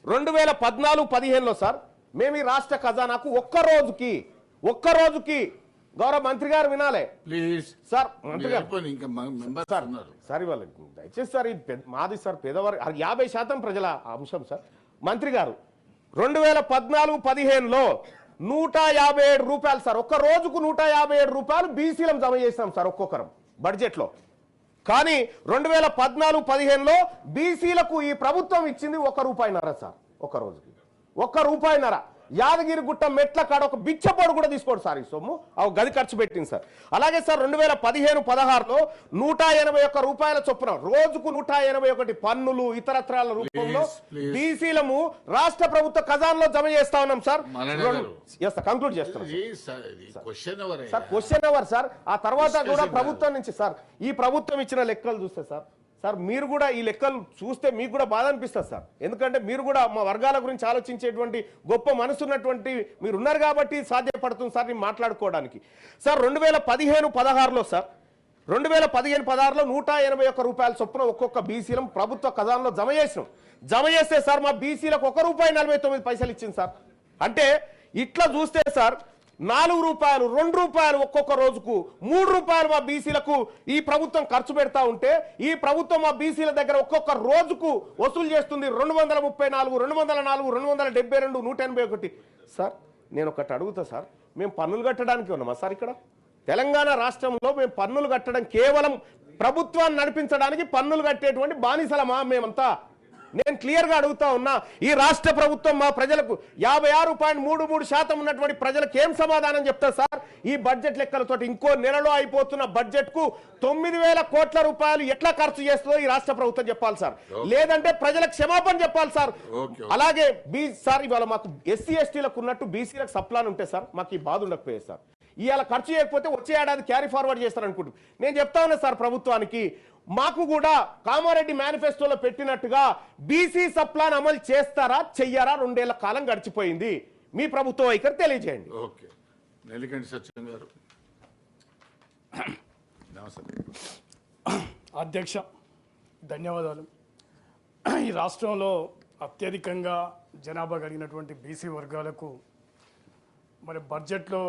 2014-15లో sir మేము ఈ రాష్ట్ర ఖజానాకు ఒక్క రోజుకి గౌరవ మంత్రి గారు వినాలే ప్లీజ్ సార్, మంత్రి గారు సార్ ఇవాళ దయచేసి సార్ మాది సార్ పేదవారి 50% ప్రజల అంశం సార్. మంత్రి గారు 2014-15లో 157 రూపాయలు సార్, ఒక్క రోజుకు 157 రూపాయలు బీసీలం జమ చేసినాం సార్ ఒక్కొక్కరం బడ్జెట్లో. కానీ 2014-15లో బీసీలకు ఈ ప్రభుత్వం ఇచ్చింది ₹1.5 సార్, ఒక్క రోజుకి ₹1.5. యాదగిరి గుట్ట మెట్ల కాడ ఒక బిచ్చపోడు కూడా తీసుకోడు సార్ ఈ సొమ్ము, గది ఖర్చు పెట్టింది సార్. అలాగే సార్ 2015-16లో 181 రూపాయల చొప్పున రోజుకు 181 పన్నులు ఇతరత్రాల రూపంలో బీసీలము రాష్ట్ర ప్రభుత్వ ఖజానాలో జమ చేస్తా ఉన్నాం సార్. కంక్లూడ్ చేస్తాం సార్, క్వశ్చన్ అవర్ సార్. ఆ తర్వాత కూడా ప్రభుత్వం నుంచి సార్ ఈ ప్రభుత్వం ఇచ్చిన లెక్కలు చూస్తే సార్ మీరు కూడా ఈ లెక్కలు చూస్తే మీకు కూడా బాధ అనిపిస్తుంది సార్. ఎందుకంటే మీరు కూడా మా వర్గాల గురించి ఆలోచించేటువంటి గొప్ప మనసు ఉన్నటువంటి మీరు ఉన్నారు కాబట్టి సాధ్యపడుతుంది సార్ నేను మాట్లాడుకోవడానికి. సార్ 2015-16లో సార్ 2015-16లో 181 రూపాయల చొప్పున ఒక్కొక్క బీసీలం ప్రభుత్వ ఖజానాలో జమ చేస్తే సార్ మా బీసీలకు ₹1.49 ఇచ్చింది సార్. అంటే ఇట్లా చూస్తే సార్ ₹4, ₹2 ఒక్కొక్క రోజుకు ₹3 మా బీసీలకు ఈ ప్రభుత్వం ఖర్చు పెడతా ఉంటే ఈ ప్రభుత్వం మా బీసీల దగ్గర ఒక్కొక్క రోజుకు వసూలు చేస్తుంది 234, 204, 272, 181. సార్ నేను ఒకటి అడుగుతా సార్, మేము పన్నులు కట్టడానికి ఉన్నామా సార్? ఇక్కడ తెలంగాణ రాష్ట్రంలో మేము పన్నులు కట్టడం కేవలం ప్రభుత్వాన్ని నడిపించడానికి పన్నులు కట్టేటువంటి బానిసలమా మేమంతా? నేను క్లియర్ గా అడుగుతా ఉన్నా. ఈ రాష్ట్ర ప్రభుత్వం మా ప్రజలకు 56.33% ఉన్నటువంటి ప్రజలకు ఏం సమాధానం చెప్తారు సార్? ఈ బడ్జెట్ లెక్కలతో ఇంకో నెలలో అయిపోతున్న బడ్జెట్ కు 9,000 కోట్ల రూపాయలు ఎట్లా ఖర్చు చేస్తుందో ఈ రాష్ట్ర ప్రభుత్వం చెప్పాలి సార్, లేదంటే ప్రజలకు క్షమాపణ చెప్పాలి సార్. అలాగే సార్ ఇవాళ మాకు ఎస్సీ ఎస్టీలకు ఉన్నట్టు బీసీలకు సప్లాన్ ఉంటే సార్ మాకు ఈ బాధ ఉండకపోయేది సార్. ఇవాళ ఖర్చు చేయకపోతే వచ్చే ఏడాది క్యారీ ఫార్వర్డ్ చేస్తారు అనుకుంటున్నాను. నేను చెప్తా ఉన్నా సార్ ప్రభుత్వానికి, మాకు కూడా కామారెడ్డి మేనిఫెస్టోలో పెట్టినట్టుగా బీసీ సప్లాన్ అమలు చేస్తారా చెయ్యారా? 2 ఏళ్ల కాలం గడిచిపోయింది, మీ ప్రభుత్వ వైఖరి తెలియజేయండి. ఓకే, నెల్లికంటి సత్యం గారు. అధ్యక్ష ధన్యవాదాలు. ఈ రాష్ట్రంలో అత్యధికంగా జనాభా కలిగినటువంటి బీసీ వర్గాలకు మరి బడ్జెట్లో